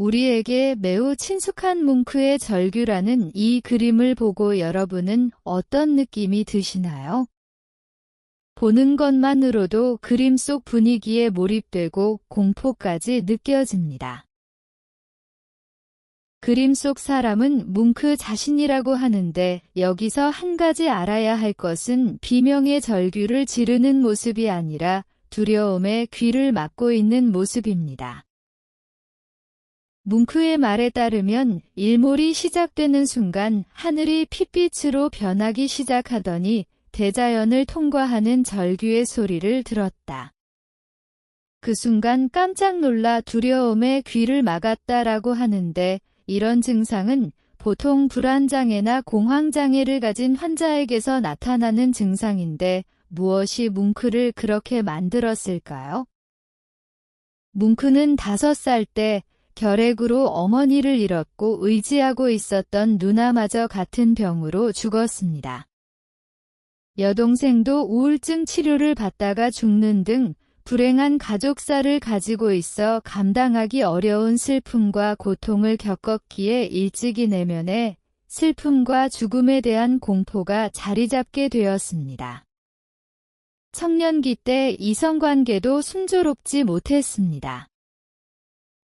우리에게 매우 친숙한 뭉크의 절규라는 이 그림을 보고 여러분은 어떤 느낌이 드시나요? 보는 것만으로도 그림 속 분위기에 몰입되고 공포까지 느껴집니다. 그림 속 사람은 뭉크 자신이라고 하는데 여기서 한 가지 알아야 할 것은 비명의 절규를 지르는 모습이 아니라 두려움에 귀를 막고 있는 모습입니다. 뭉크의 말에 따르면 일몰이 시작되는 순간 하늘이 핏빛으로 변하기 시작하더니 대자연을 통과하는 절규의 소리를 들었다. 그 순간 깜짝 놀라 두려움에 귀를 막았다라고 하는데 이런 증상은 보통 불안장애나 공황장애를 가진 환자에게서 나타나는 증상인데 무엇이 뭉크를 그렇게 만들었을까요? 뭉크는 5살 때 결핵으로 어머니를 잃었고 의지하고 있었던 누나마저 같은 병으로 죽었습니다. 여동생도 우울증 치료를 받다가 죽는 등 불행한 가족사를 가지고 있어 감당하기 어려운 슬픔과 고통을 겪었기에 일찍이 내면에 슬픔과 죽음에 대한 공포가 자리잡게 되었습니다. 청년기 때 이성관계도 순조롭지 못했습니다.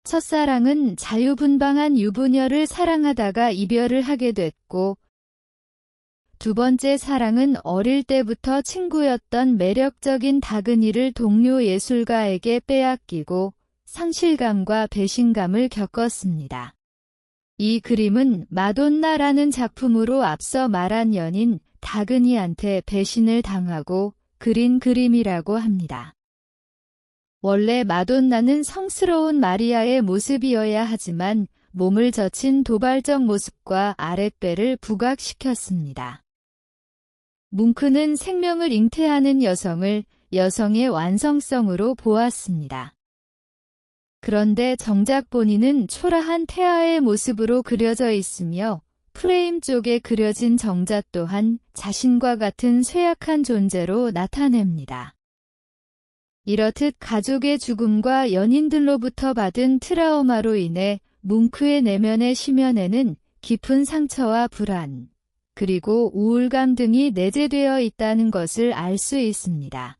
첫사랑은 자유분방한 유부녀를 사랑하다가 이별을 하게 됐고 두 번째 사랑은 어릴 때부터 친구였던 매력적인 다근이를 동료 예술가에게 빼앗기고 상실감과 배신감을 겪었습니다. 이 그림은 마돈나라는 작품으로 앞서 말한 연인 다근이한테 배신을 당하고 그린 그림이라고 합니다. 원래 마돈나는 성스러운 마리아의 모습이어야 하지만 몸을 젖힌 도발적 모습과 아랫배를 부각시켰습니다. 뭉크는 생명을 잉태하는 여성을 여성의 완성성으로 보았습니다. 그런데 정작 본인은 초라한 태아의 모습으로 그려져 있으며 프레임 쪽에 그려진 정자 또한 자신과 같은 쇠약한 존재로 나타냅니다. 이렇듯 가족의 죽음과 연인들로부터 받은 트라우마로 인해 뭉크의 내면의 심연에는 깊은 상처와 불안, 그리고 우울감 등이 내재되어 있다는 것을 알 수 있습니다.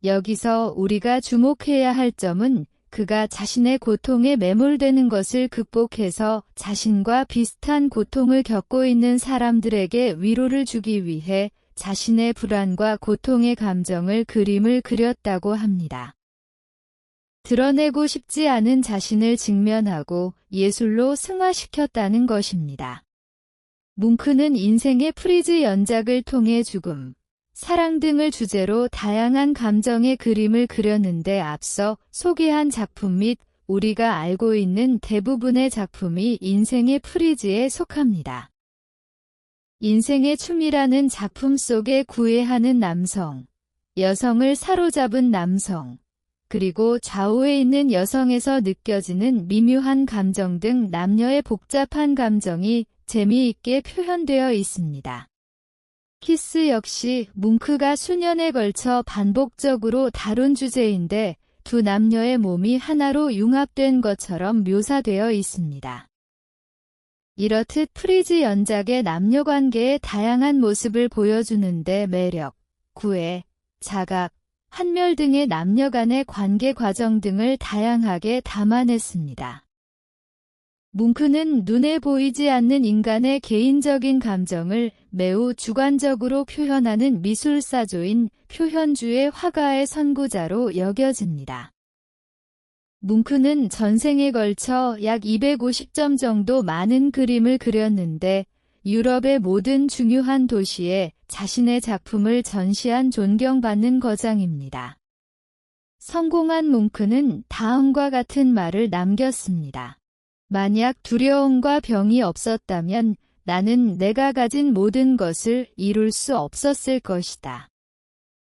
여기서 우리가 주목해야 할 점은 그가 자신의 고통에 매몰되는 것을 극복해서 자신과 비슷한 고통을 겪고 있는 사람들에게 위로를 주기 위해 자신의 불안과 고통의 감정을 그림을 그렸다고 합니다. 드러내고 싶지 않은 자신을 직면하고 예술로 승화시켰다는 것입니다. 뭉크는 인생의 프리즈 연작을 통해 죽음, 사랑 등을 주제로 다양한 감정의 그림을 그렸는데 앞서 소개한 작품 및 우리가 알고 있는 대부분의 작품이 인생의 프리즈에 속합니다. 인생의 춤이라는 작품 속에 구애하는 남성, 여성을 사로잡은 남성, 그리고 좌우에 있는 여성에서 느껴지는 미묘한 감정 등 남녀의 복잡한 감정이 재미있게 표현되어 있습니다. 키스 역시 뭉크가 수년에 걸쳐 반복적으로 다룬 주제인데 두 남녀의 몸이 하나로 융합된 것처럼 묘사되어 있습니다. 이렇듯 프리즈 연작의 남녀관계의 다양한 모습을 보여주는데 매력, 구애, 자각, 환멸 등의 남녀 간의 관계 과정 등을 다양하게 담아냈습니다. 뭉크는 눈에 보이지 않는 인간의 개인적인 감정을 매우 주관적으로 표현하는 미술사조인 표현주의 화가의 선구자로 여겨집니다. 뭉크는 전생에 걸쳐 약 250점 정도 많은 그림을 그렸는데 유럽의 모든 중요한 도시에 자신의 작품을 전시한 존경받는 거장입니다. 성공한 뭉크는 다음과 같은 말을 남겼습니다. 만약 두려움과 병이 없었다면 나는 내가 가진 모든 것을 이룰 수 없었을 것이다.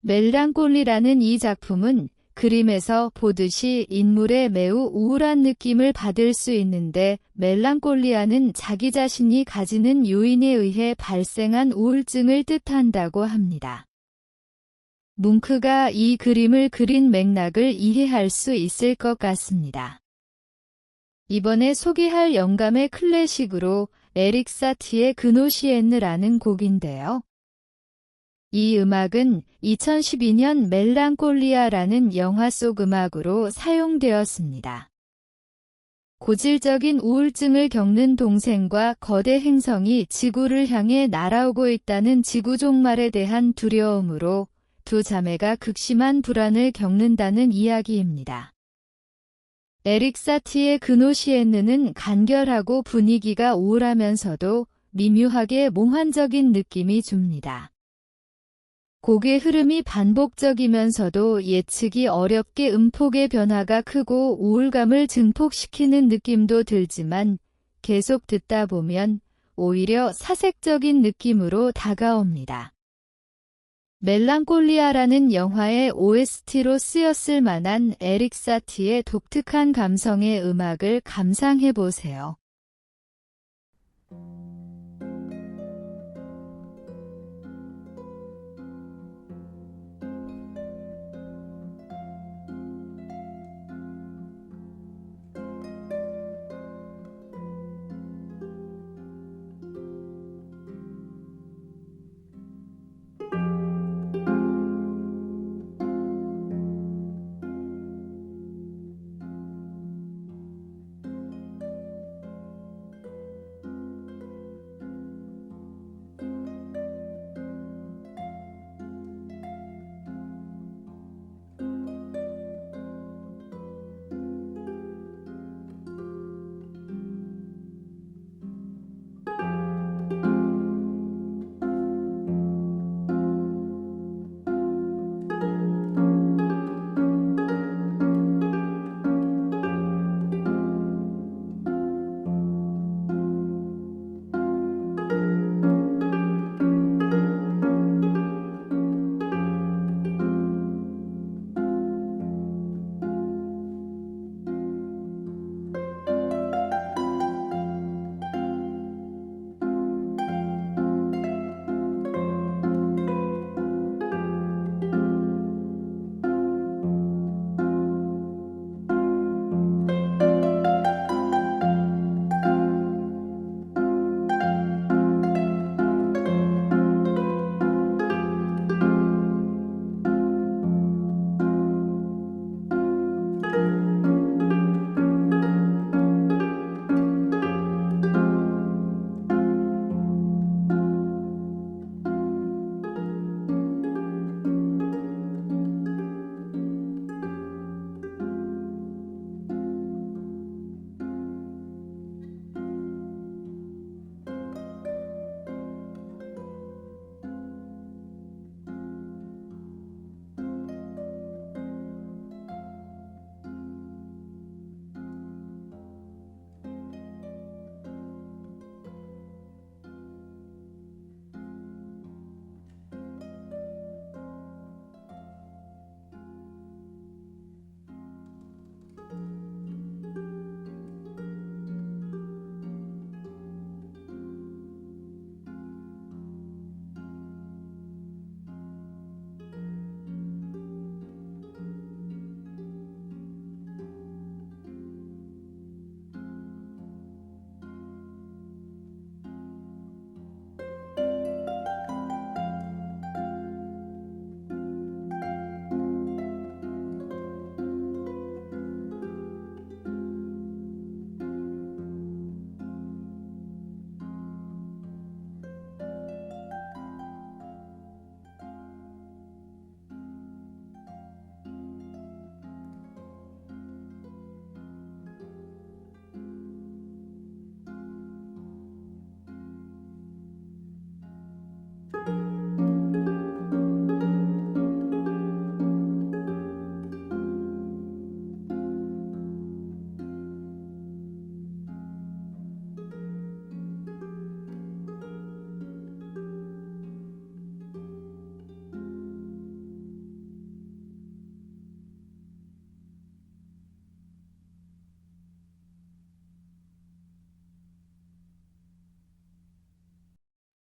멜랑콜리라는 이 작품은 그림에서 보듯이 인물의 매우 우울한 느낌을 받을 수 있는데 멜랑콜리아는 자기 자신이 가지는 요인에 의해 발생한 우울증을 뜻한다고 합니다. 뭉크가 이 그림을 그린 맥락을 이해할 수 있을 것 같습니다. 이번에 소개할 영감의 클래식으로 에릭 사티의 그노시엔느라는 곡인데요. 이 음악은 2012년 멜랑콜리아라는 영화 속 음악으로 사용되었습니다. 고질적인 우울증을 겪는 동생과 거대 행성이 지구를 향해 날아오고 있다는 지구 종말에 대한 두려움으로 두 자매가 극심한 불안을 겪는다는 이야기입니다. 에릭 사티의 그노시엔느는 간결하고 분위기가 우울하면서도 미묘하게 몽환적인 느낌이 줍니다. 곡의 흐름이 반복적이면서도 예측이 어렵게 음폭의 변화가 크고 우울감을 증폭시키는 느낌도 들지만 계속 듣다 보면 오히려 사색적인 느낌으로 다가옵니다. 멜랑콜리아라는 영화의 OST로 쓰였을 만한 에릭 사티의 독특한 감성의 음악을 감상해보세요.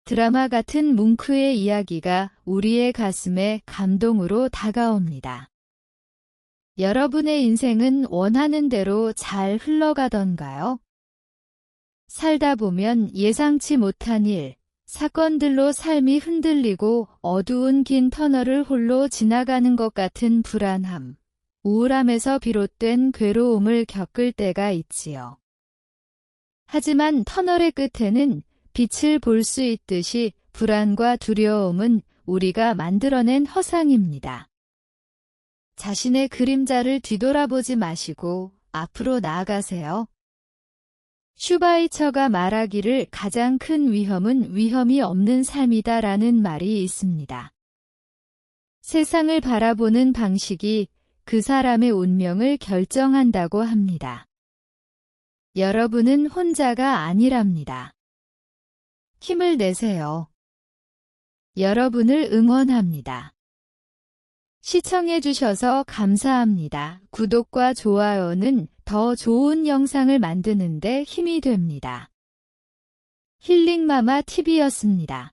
드라마 같은 뭉크의 이야기가 우리의 가슴에 감동으로 다가옵니다. 여러분의 인생은 원하는 대로 잘 흘러가던가요? 살다 보면 예상치 못한 일, 사건들로 삶이 흔들리고 어두운 긴 터널을 홀로 지나가는 것 같은 불안함, 우울함에서 비롯된 괴로움을 겪을 때가 있지요. 하지만 터널의 끝에는 빛을 볼 수 있듯이 불안과 두려움은 우리가 만들어낸 허상입니다. 자신의 그림자를 뒤돌아보지 마시고 앞으로 나아가세요. 슈바이처가 말하기를 가장 큰 위험은 위험이 없는 삶이다라는 말이 있습니다. 세상을 바라보는 방식이 그 사람의 운명을 결정한다고 합니다. 여러분은 혼자가 아니랍니다. 힘을 내세요. 여러분을 응원합니다. 시청해주셔서 감사합니다. 구독과 좋아요는 더 좋은 영상을 만드는 데 힘이 됩니다. 힐링마마 TV였습니다.